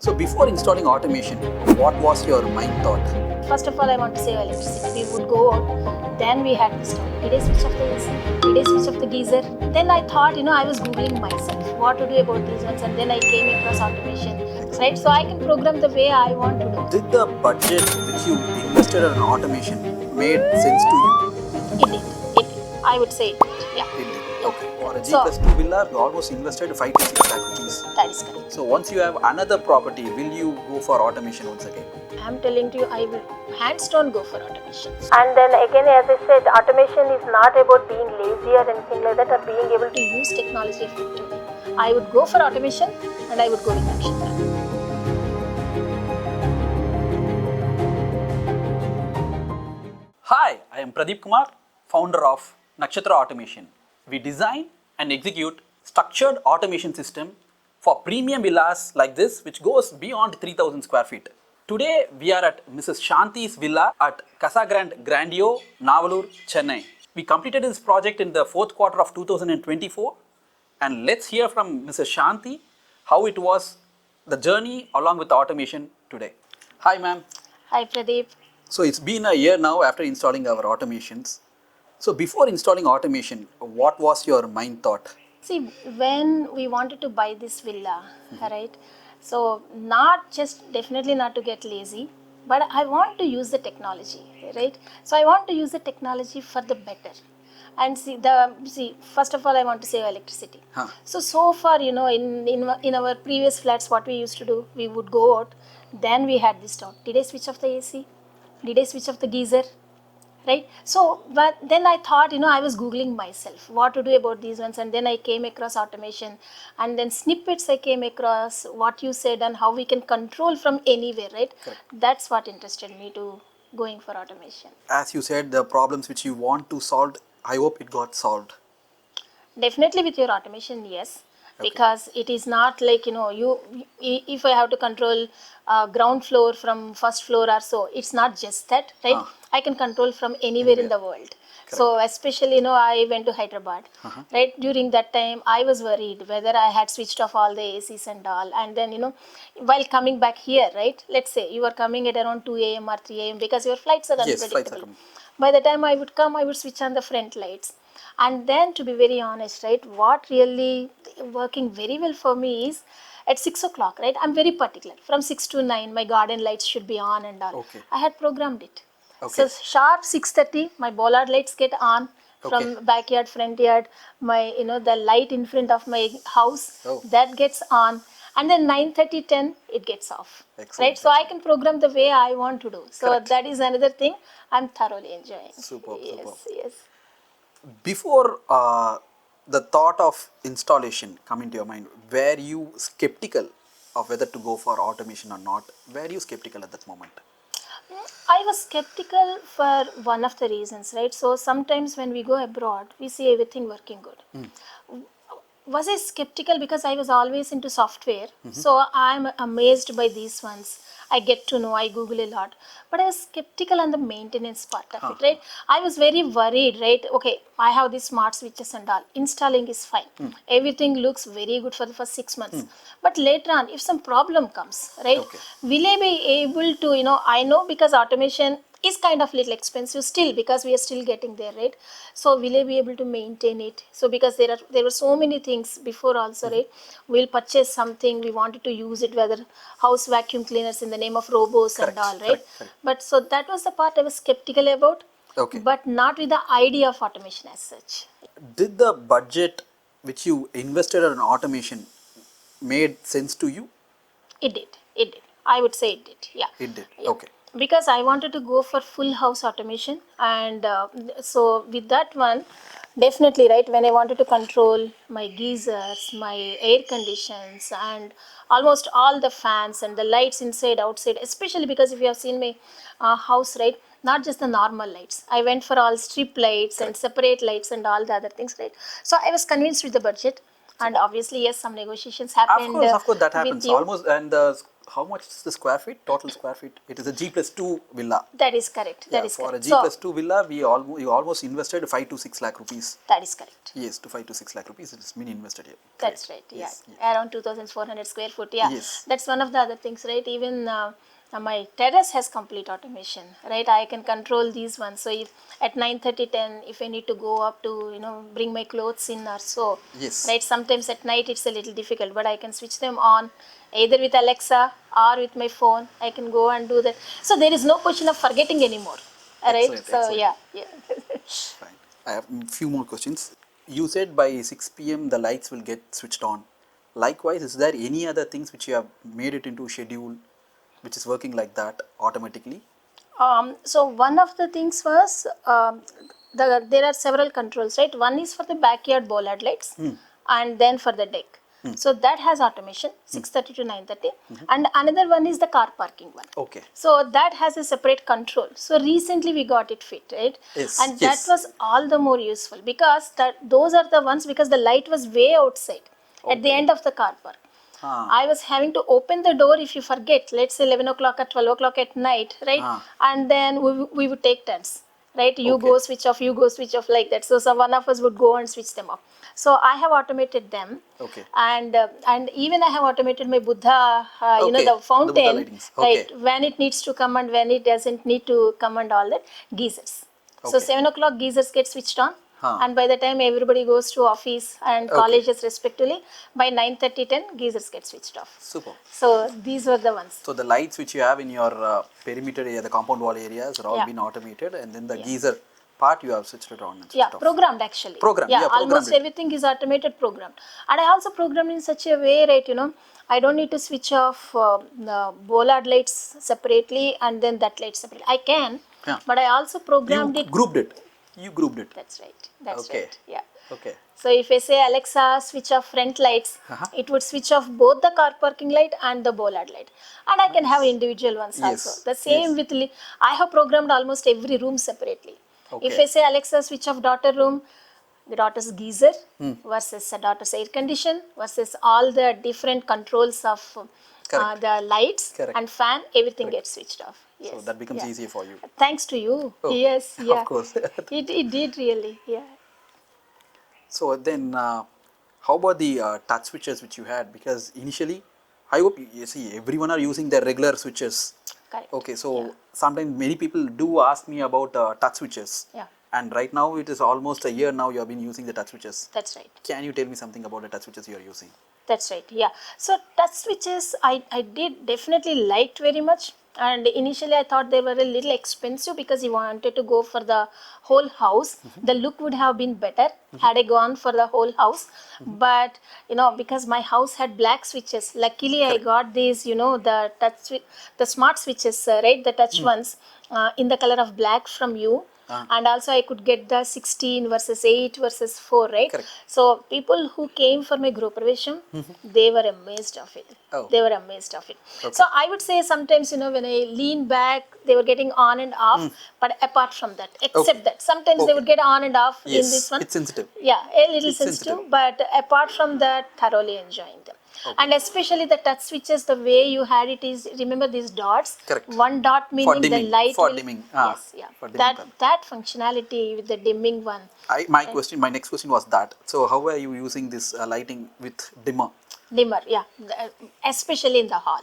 So before installing automation, what was your mind thought? First of all, I want to save electricity. We would go out, then we had this talk. Did I switch off the AC? Did I switch off the geyser? Then I thought, I was Googling myself what to do about these ones, and then I came across automation, right? So I can program the way I want to do. Did the budget which you invested in automation made sense to you? It did. It did. I would say it did. Yeah. It did. Yeah. Okay. For a G So- plus 2 villa, you almost invested 5 to 6 lakh rupees. That is correct. So once you have another property, will you go for automation once again? I'm telling you, I will hands down go for automation. And then again, as I said, automation is not about being lazy or anything like that, or being able to use technology effectively. I would go for automation, and I would go with Nakshatra. Hi, I am Pradeep Kumar, founder of Nakshatra Automation. We design and execute structured automation system for premium villas like this, which goes beyond 3000 square feet. Today, we are at Mrs. Shanti's villa at Casa Grande Grandio, Navalur, Chennai. We completed this project in the fourth quarter of 2024, and let's hear from Mrs. Shanti how it was the journey along with the automation today. Hi, ma'am. Hi, Pradeep. So it's been a year now after installing our automations. So before installing automation, what was your mind thought? See, when we wanted to buy this villa, right? So definitely not to get lazy, but I want to use the technology, right? So I want to use the technology for the better. And first of all, I want to save electricity. Huh. So far, in our previous flats, what we used to do, we would go out, then we had this talk. Did I switch off the AC? Did I switch off the geyser? Right? So, but then I thought, I was Googling myself what to do about these ones, and then I came across automation, and then snippets I came across what you said and how we can control from anywhere, right? Correct. That's what interested me to going for automation. As you said, the problems which you want to solve, I hope it got solved. Definitely with your automation, yes. Okay. Because it is not like, if I have to control ground floor from first floor or so, it's not just that, right? I can control from anywhere in the world. Correct. So especially, I went to Hyderabad, right? During that time, I was worried whether I had switched off all the ACs and all. And then, while coming back here, right? Let's say you are coming at around 2 a.m. or 3 a.m. because your flights are Yes, unpredictable. flights are coming. By the time I would come, I would switch on the front lights. And then, to be very honest, right, what really working very well for me is at 6 o'clock, right? I'm very particular. From 6 to 9, my garden lights should be on and all. Okay. I had programmed it. Okay. So sharp 6:30, my bollard lights get on from Okay. backyard, front yard. My, the light in front of my house that gets on. And then 9:30, 10, it gets off. Excellent, Right? So I can program the way I want to do. So Correct. that is another thing I'm thoroughly enjoying. Superb, Yes, superb. yes. Before the thought of installation come into your mind, were you skeptical of whether to go for automation or not? Were you skeptical at that moment? I was skeptical for one of the reasons, right? So sometimes when we go abroad, we see everything working good. Was I skeptical because I was always into software? So I'm amazed by these ones. I get to know, I Google a lot. But I was skeptical on the maintenance part of it, right? I was very worried, right? Okay, I have these smart switches and all. Installing is fine. Everything looks very good for the first 6 months. But later on, if some problem comes, right? Okay. Will I be able to, I know because automation is kind of little expensive still because we are still getting there, right? So will I be able to maintain it? So because there were so many things before also, right? We'll purchase something, we wanted to use it, whether house vacuum cleaners in the name of robos and all, right? Correct. But so that was the part I was skeptical about, Okay. but not with the idea of automation as such. Did the budget which you invested in automation made sense to you? It did. I would say it did, yeah. It did. Yeah. Okay. Because I wanted to go for full house automation, and so with that one, definitely, right, when I wanted to control my geysers, my air conditions, and almost all the fans and the lights inside, outside, especially because if you have seen my house, right, not just the normal lights. I went for all strip lights and separate lights and all the other things, right? So I was convinced with the budget. And obviously, yes, some negotiations happened. Of course, that with happens you. almost, and the how much is the square feet? Total square feet? It is a G plus 2 villa. That is correct. Yeah, That is for correct. a G plus 2 villa, you almost invested 5 to 6 lakh rupees. That is correct. Yes, to 5 to 6 lakh rupees, it has been invested here. That's Great. right. Yes, Yeah, yes. around 2,400 square foot. Yeah, Yes. that's one of the other things, right? Even my terrace has complete automation, right? I can control these ones. So if at 9:30, 10, if I need to go up to bring my clothes in or so, Yes. right? Sometimes at night it's a little difficult, but I can switch them on either with Alexa or with my phone. I can go and do that. So there is no question of forgetting anymore. All right. Excellent, So excellent. yeah, yeah. Fine. I have a few more questions. You said by 6 p.m. the lights will get switched on. Likewise, is there any other things which you have made it into schedule which is working like that automatically? So one of the things was there are several controls, right? One is for the backyard bollard lights, and then for the deck. So that has automation, 6:30 to 9:30, and another one is the car parking one. Okay. So that has a separate control. So recently we got it fit, right? Yes, And that yes. was all the more useful because those are the ones because the light was way outside at the Okay. end of the car park. Ah. I was having to open the door if you forget, let's say 11 o'clock or 12 o'clock at night, right? Ah. And then we would take turns, right? You Okay. go switch off, you go switch off, like that. So one of us would go and switch them off. So I have automated them. Okay. And even I have automated my Buddha, Okay. the The fountain, Buddha lightings. Okay. right? When it needs to come and when it doesn't need to come and all that. Geysers. So Okay. 7 o'clock geysers get switched on. Huh. And by the time everybody goes to office and Okay. colleges respectively, by 9:30, 10, geysers get switched off. Super. So these were the ones. So the lights which you have in your perimeter area, the compound wall areas are all Yeah. been automated, and then the geyser part you have switched it on and switched Yeah, off. programmed actually. Programmed, yeah, programmed almost it. everything is automated, programmed. And I also programmed in such a way, right, I don't need to switch off the bollard lights separately and then that light separately. I can, Yeah. but I also programmed You it. grouped it. You grouped it. That's right. That's Okay. right. Yeah. Okay. So if I say Alexa, switch off front lights, Uh-huh. it would switch off both the car parking light and the bollard light. And I can have individual ones Yes. also. The same Yes. with, I have programmed almost every room separately. If Okay. I say Alexa, switch off daughter room, the daughter's geyser versus the daughter's air condition versus all the different controls of Correct. the lights Correct. and fan, everything gets switched off. Yes. So that becomes yeah. easier for you. Thanks to you. Oh, Yes. Yeah. Of course. It did really. Yeah. So then, how about the touch switches which you had? Because initially, I hope you see everyone are using their regular switches. Correct. Okay, so Yeah. sometimes many people do ask me about touch switches. Yeah. And right now it is almost a year now you have been using the touch switches. That's right. Can you tell me something about the touch switches you are using? That's right. Yeah. So touch switches, I did definitely liked very much. And initially I thought they were a little expensive because you wanted to go for the whole house. The look would have been better had I gone for the whole house. But, because my house had black switches, luckily I got these, the the smart switches, right? The touch ones in the color of black from you. And also I could get the 16 versus 8 versus 4, right? Correct. So people who came for my group pravesham, they were amazed of it. Oh. They were amazed of it. Okay. So I would say sometimes, when I lean back, they were getting on and off. But apart from that, except that, sometimes they Okay. would get on and off Yes, in this one. it's sensitive. Yeah, a little It's sensitive, sensitive. but apart from that, thoroughly enjoying them. Okay. And especially the touch switches, the way you had it is, remember these dots? Correct. One dot meaning dimming, the light for will, dimming. Yes, yeah. For dimming That color. that functionality with the dimming one. My next question was that. So how are you using this lighting with dimmer? Dimmer, yeah, especially in the hall,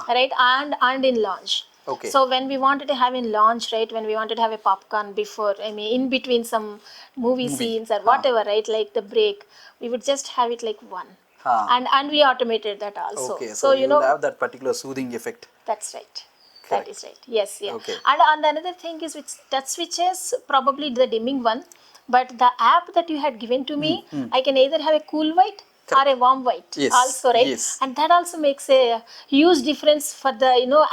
right, and in lounge. Okay. So when we wanted to have in lounge, right, when we wanted to have a popcorn before, in between some movie scenes or whatever, right, like the break, we would just have it like one, and we automated that also. Okay, so you will have that particular soothing effect. That's right. Correct. That is right. Yes, yeah. Okay. And another thing is with touch switches, probably the dimming one, but the app that you had given to me, I can either have a cool white or a warm white Yes, also, right? yes. And that also makes a huge difference for the,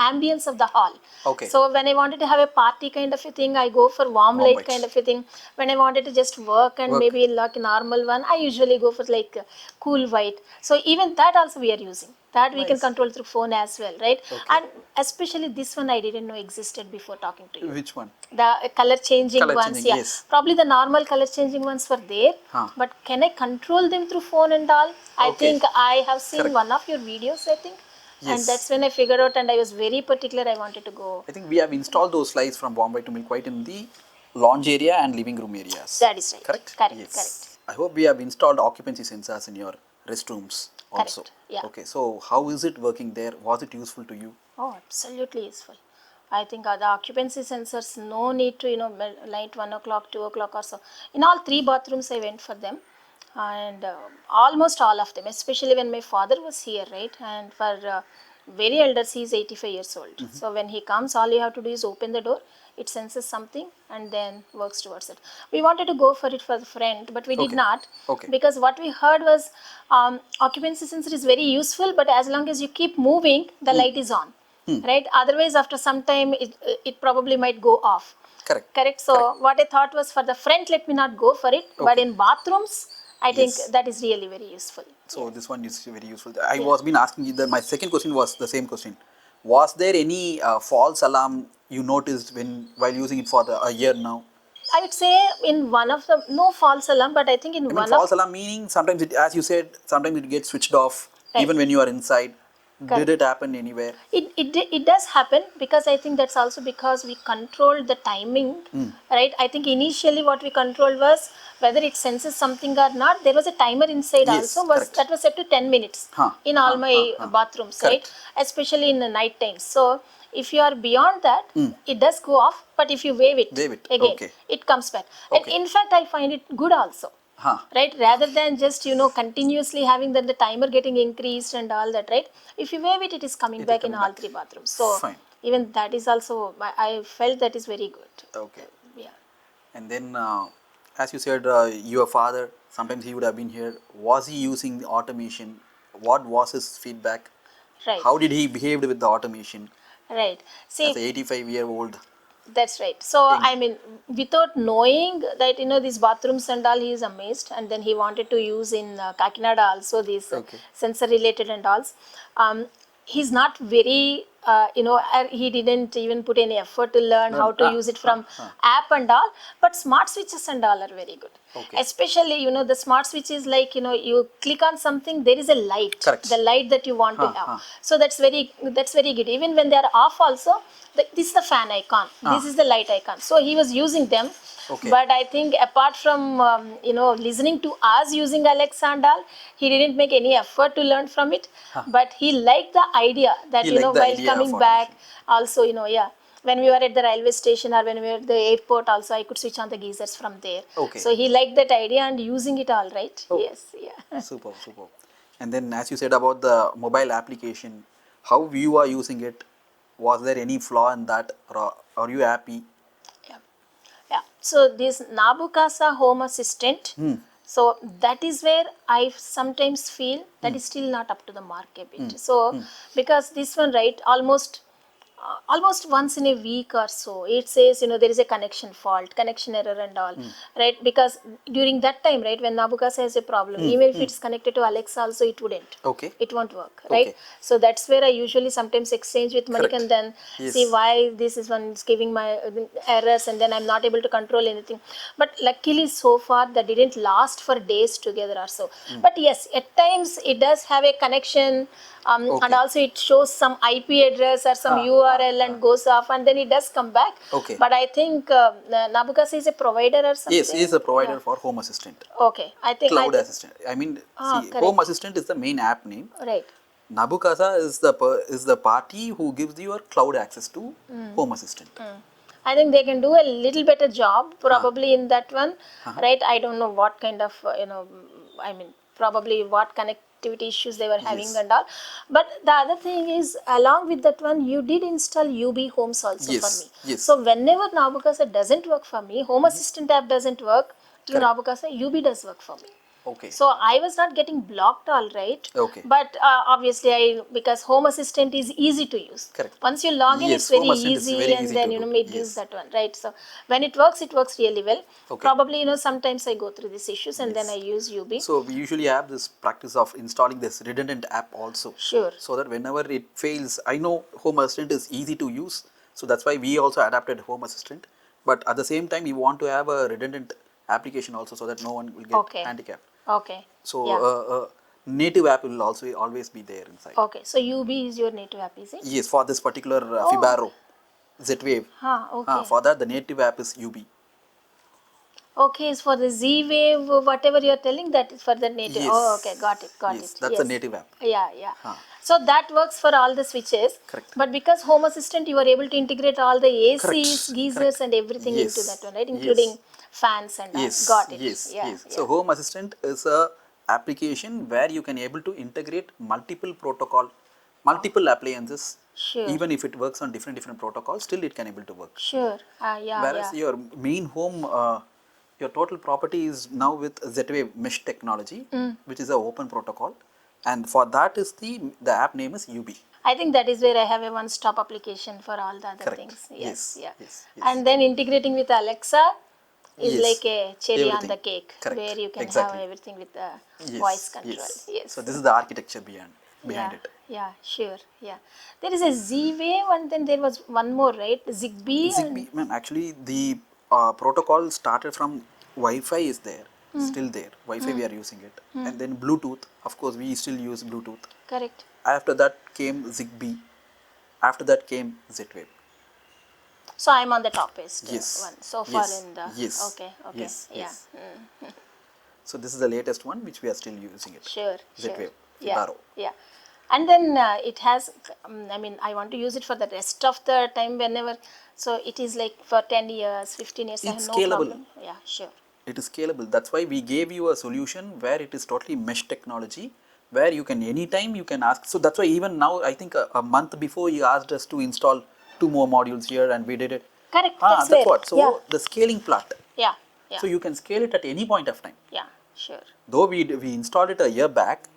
ambience of the hall. Okay. So when I wanted to have a party kind of a thing, I go for warm light white. kind of a thing. When I wanted to just work and maybe like a normal one, I usually go for like cool white. So even that also we are using. That we can Nice. control through phone as well, right? Okay. And especially this one I didn't know existed before talking to you. Which one? The color changing Color ones, changing, yeah. yes. Probably the normal color changing ones were there, but can I control them through phone and all? I Okay. think I have seen Correct. one of your videos, I think, And Yes. that's when I figured out, and I was very particular. I wanted to go. I think we have installed those slides from Bombay to Milk White in the lounge area and living room areas. That is right. Correct? Correct. Correct. Yes. I hope we have installed occupancy sensors in your restrooms also. Correct. Yeah. Okay, so how is it working there? Was it useful to you? Oh, absolutely useful. I think the occupancy sensors, no need to, light 1 o'clock, 2 o'clock or so. In all 3 bathrooms, I went for them. And almost all of them, especially when my father was here, right? And for very elders, he is 85 years old. So when he comes, all you have to do is open the door. It senses something and then works towards it. We wanted to go for it for the front, but we did Okay. not. Okay. Because what we heard was occupancy sensor is very useful, but as long as you keep moving, the light is on. Right? Otherwise, after some time, it probably might go off. Correct. Correct. So what I thought was for the front, let me not go for it. But Okay. in bathrooms, I think Yes. that is really very useful. So this one is very useful. I was been asking you that my second question was the same question. Was there any false alarm you noticed while using it for a year now? I would say in one of the, no false alarm, but I think in I mean, one false of, alarm meaning sometimes it, as you said, sometimes it gets switched off Right. even when you are inside. Correct. Did it happen anywhere? it does happen, because I think that's also because we controlled the timing, right? I think initially what we controlled was whether it senses something or not. There was a timer inside Yes, also, correct. that was set to 10 minutes in all my bathrooms, Correct. right? Especially in the night times. So if you are beyond that, it does go off, but if you wave it, Wave it, again, okay. it comes back. Okay. And in fact, I find it good also. Huh. Right, rather than just continuously having the timer getting increased and all that, right? If you wave it, it is coming It is back coming in all back. 3 bathrooms. So Fine. even that is also, I felt that is very good. Okay. Yeah. And then, as you said, your father, sometimes he would have been here. Was he using the automation? What was his feedback? Right. How did he behave with the automation Right. as See, an 85-year-old? that's right. So, Thing. I mean, without knowing that, these bathrooms and all, he is amazed. And then he wanted to use in Kakinada also these Okay. sensor related and all. He's not very, he didn't even put any effort to learn how to use it from app and all. But smart switches and all are very good. Okay. Especially, the smart switch is like, you click on something, there is a light. Correct. The light that you want to have. So that's very good. Even when they are off also, this is the fan icon. This is the light icon. So he was using them. Okay. But I think apart from listening to us using Alexa and all, he didn't make any effort to learn from it. But he liked the idea that He liked the while idea of coming back, automation. also when we were at the railway station or when we were at the airport, also I could switch on the geysers from there. Okay. So he liked that idea and using it all right. Oh. Yes, yeah. Super. And then, as you said about the mobile application, how you are using it, was there any flaw in that, or are you happy? Yeah. So this Nabukasa Home Assistant. So that is where I sometimes feel that is still not up to the mark a bit. So because this one, right, almost once in a week or so, it says, there is a connection fault, connection error and all, right? Because during that time, right, when Nabukasa has a problem, even if it's connected to Alexa also, it wouldn't. Okay. It won't work, right? Okay. So that's where I usually sometimes exchange with Manik Correct. and then Yes. see why this is one is giving my errors and then I'm not able to control anything. But luckily so far that didn't last for days together or so. But yes, at times it does have a connection and also it shows some IP address or some URL and goes off and then it does come back. Okay. But I think Nabukasa is a provider or something. Yes, he is a provider for Home Assistant. Okay. I think Cloud Assistant. I mean, see, correct. Home Assistant is the main app name. Right. Nabukasa is the party who gives you a cloud access to Home Assistant. I think they can do a little better job probably in that one, right? I don't know what kind of, probably what connectivity issues they were having and all. But the other thing is, along with that one, you did install UB Homes also for me. Yes. So whenever Nabukasa doesn't work for me, Home Assistant app doesn't work, through Nabukasa, UB does work for me. Okay. So I was not getting blocked, all right. Okay. But obviously, because Home Assistant is easy to use. Correct. Once you log in, Yes, it's very Home Assistant is easy, very and easy then to do. it gives that one, right? So when it works really well. Okay. Probably sometimes I go through these issues and then I use UB. So we usually have this practice of installing this redundant app also. Sure. So that whenever it fails, I know Home Assistant is easy to use. So that's why we also adapted Home Assistant. But at the same time, we want to have a redundant application also so that no one will get handicapped. Okay. So Yeah. native app will also always be there inside. Okay, so UB is your native app, is it? Yes, for this particular Oh. Fibaro Z-Wave. Okay. For that, the native app is UB. Okay, it's for the Z wave, whatever you're telling, that is for the native. Yes. Oh, okay, got it, got Yes, it. that's a native app. Yeah, yeah. Huh. So that works for all the switches. Correct. But because Home Assistant, you are able to integrate all the ACs, Correct. geysers, Correct. and everything Yes. into that one, right? Yes. Including fans and all. Yes. Got it. Yes. Yeah, Yes. yeah. So Home Assistant is a application where you can able to integrate multiple protocol, multiple appliances. Sure. Even if it works on different protocols, still it can able to work. Sure. Yeah, Whereas yeah. your main home, your total property is now with Z-Wave mesh technology, which is a open protocol, and for that is the app name is UB. I think that is where I have a one-stop application for all the other Correct. things. Yes, Yeah. yes, yes. And then integrating with Alexa is Yes. like a cherry on Everything. the cake, Correct. where you can Exactly. have everything with the Yes, voice control. yes. Yes. So this is the architecture behind yeah, it. yeah, sure, yeah. There is a Z wave, and then there was one more, right? Zigbee. Zigbee, ma'am, actually the protocol started from Wi-Fi is there, still there. Wi-Fi we are using it, and then Bluetooth. Of course, we still use Bluetooth. Correct. After that came Zigbee. After that came Z-Wave. So I'm on the topest Yes. one so far Yes. in the. Yes. Okay. Yes. Yeah. Yes. So this is the latest one which we are still using it. Sure. Z-Wave, Yeah. Fibaro. Yeah. And then it has, I mean, I want to use it for the rest of the time whenever. So it is like for 10 years, 15 years, I have It's no scalable. problem. Yeah, sure. It is scalable. That's why we gave you a solution where it is totally mesh technology, where you can anytime you can ask. So that's why even now, I think a month before you asked us to install 2 more modules here, and we did it. Correct. That's where. what. So Yeah. the scaling plot. Yeah. Yeah. So you can scale it at any point of time. Yeah, sure. Though we installed it a year back,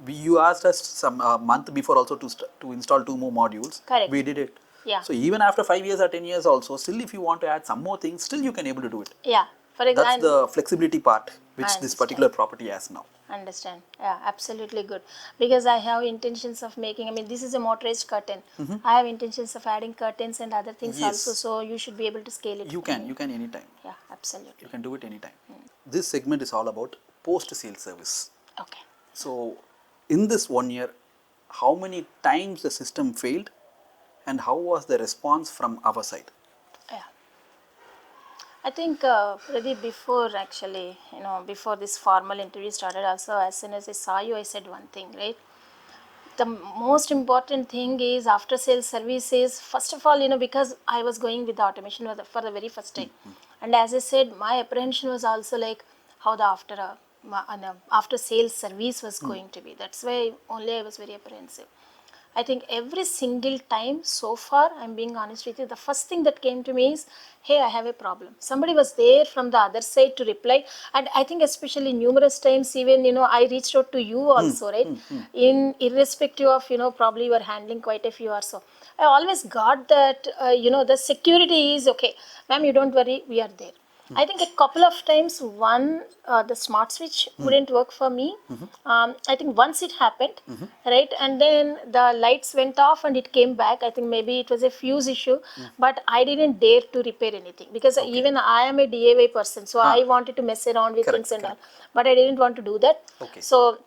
you asked us some month before also to install 2 more modules. Correct. We did it. Yeah. So even after 5 years or 10 years also, still if you want to add some more things, still you can able to do it. Yeah. For That's example, the flexibility part which I this understand. particular property has now. Understand. Yeah, absolutely good. Because I have intentions of making, I mean, this is a motorized curtain. I have intentions of adding curtains and other things Yes. also. So you should be able to scale it. You can anytime. Yeah, absolutely. You can do it anytime. This segment is all about post-sale service. Okay. So in this 1 year, how many times the system failed and how was the response from our side? Yeah. I think, Pradeep, before actually, before this formal interview started, also, as soon as I saw you, I said one thing, right? The most important thing is after sales services. First of all, because I was going with the automation for the very first time. And as I said, my apprehension was also like how the after sales service was going to be. That's why only I was very apprehensive. I think every single time so far, I'm being honest with you, the first thing that came to me is, hey, I have a problem. Somebody was there from the other side to reply. And I think especially numerous times, even, I reached out to you also, right? Irrespective of, probably you are handling quite a few or so. I always got that, the security is okay. Ma'am, you don't worry, we are there. I think a couple of times, the smart switch wouldn't work for me. I think once it happened, right, and then the lights went off and it came back. I think maybe it was a fuse issue, but I didn't dare to repair anything because even I am a DIY person, so I wanted to mess around with things and all, but I didn't want to do that. Okay. So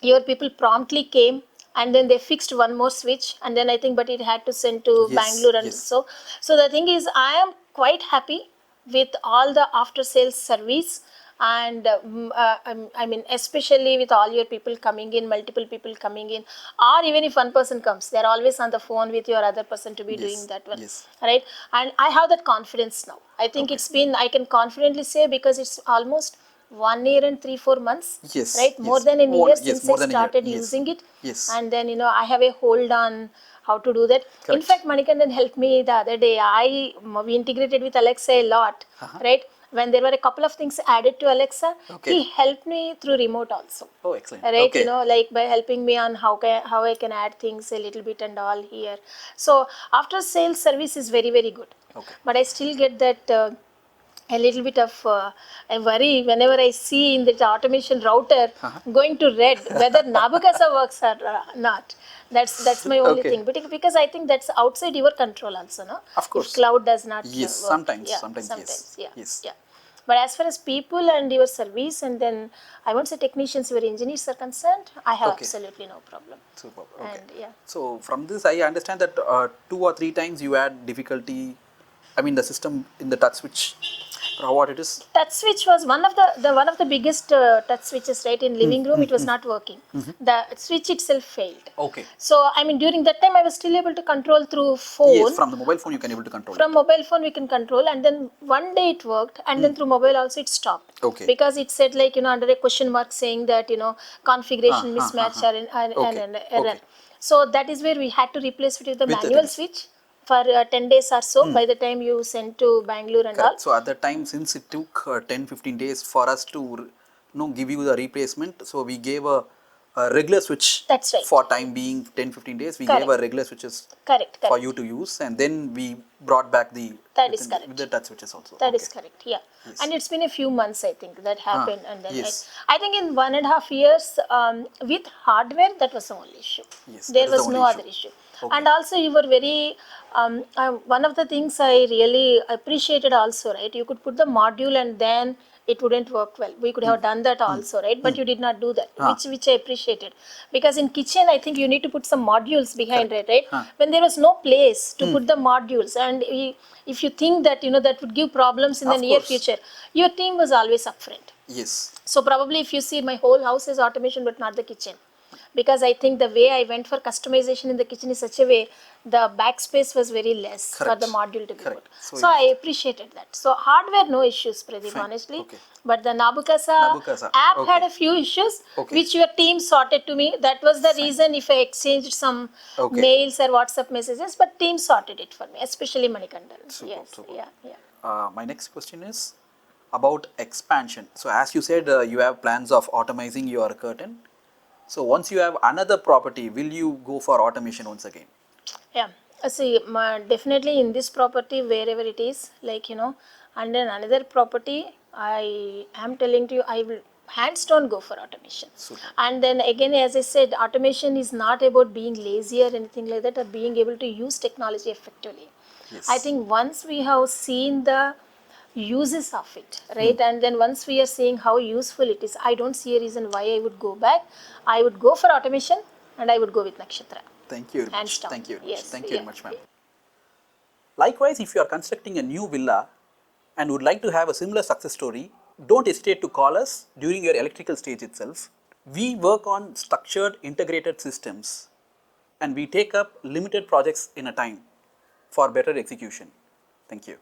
your people promptly came. And then they fixed one more switch, and then I think, but it had to send to Bangalore, and so the thing is, I am quite happy with all the after sales service, and I mean, especially with all your people coming in, multiple people coming in, or even if one person comes, they're always on the phone with your other person to be doing that one, right? And I have that confidence now. I think it's been, I can confidently say, because it's almost 1 year and 3-4 months, right? More than a year since I started using it. And then, I have a hold on how to do that. In fact, Manikandan helped me the other day. We integrated with Alexa a lot, right? When there were a couple of things added to Alexa, he helped me through remote also. Oh, excellent. Right, like by helping me on how I can add things a little bit and all here. So after sales service is very, very good. But I still get that a little bit of a worry whenever I see in the automation router going to red, whether Nabukasa works or not. That's my only thing. But because I think that's outside your control also, no? Of course. If cloud does not yes, work. sometimes. Yeah. Yes. Yeah. But as far as people and your service, and then I won't say technicians, your engineers are concerned, I have Okay. absolutely no problem. Super. Okay. And yeah. So from this, I understand that 2 or 3 times you had difficulty. I mean, the system in the touch switch, or what it is. Touch switch was one of the one of the biggest touch switches, right, in living room. It was not working. The switch itself failed. Okay. So I mean, during that time, I was still able to control through Yes, phone. from the mobile phone you can able to control From it. mobile phone we can control, and then one day it worked, and then through mobile also it stopped. Okay. Because it said, like, under a question mark, saying that configuration Ah, ah, mismatch ah, or an Okay. error. Okay. So that is where we had to replace it with the With the manual tennis. switch for 10 days or so. By the time you sent to Bangalore and all. Correct. So at that time, since it took 10-15 days for us to give you the replacement, so we gave a regular switch. That's right. For time being 10-15 days, we Correct. gave a regular switches Correct. for you to use, and then we brought back the That is correct. with the touch switches also. That is Okay. correct, yeah. Yes. And it's been a few months, I think, that happened. And then yes. I think in 1.5 years, with hardware, that was the only issue. Yes, There that is the was no only other issue. issue. Okay. And also, you were very, one of the things I really appreciated also, right? You could put the module and then it wouldn't work well. We could have done that also, right? But you did not do that, which I appreciated. Because in kitchen, I think you need to put some modules behind it, right? When there was no place to put the modules, and if you think that, that would give problems in the Of near course. future, your team was always upfront. Yes. So probably if you see, my whole house is automation, but not the kitchen. Because I think the way I went for customization in the kitchen is such a way, the backspace was very less Correct. for the module to be Correct. put. So I appreciated that. So hardware, no issues, Pradeep, Fine. honestly. Okay. But the Nabukasa Nabukasa. app Okay. had a few issues, Okay. which your team sorted to me. That was the Fine. reason if I exchanged some Okay. mails or WhatsApp messages, but team sorted it for me, especially Manikandan. Superb, Yes, superb. yeah. My next question is about expansion. So as you said, you have plans of automizing your curtain. So once you have another property, will you go for automation once again? Yeah. See, definitely in this property, wherever it is, like, and then another property, I am telling to you, I will hands down go for automation. Super. And then again, as I said, automation is not about being lazy or anything like that, or being able to use technology effectively. Yes. I think once we have seen the uses of it, right, and then once we are seeing how useful it is, I don't see a reason why I would go back. I would go for automation, and I would go with Nakshatra. Thank you very Hands much. down. Thank you very much. Yes, Thank you yeah. very much, ma'am. Likewise, if you are constructing a new villa and would like to have a similar success story, don't hesitate to call us during your electrical stage itself. We work on structured integrated systems and we take up limited projects in a time for better execution. Thank you.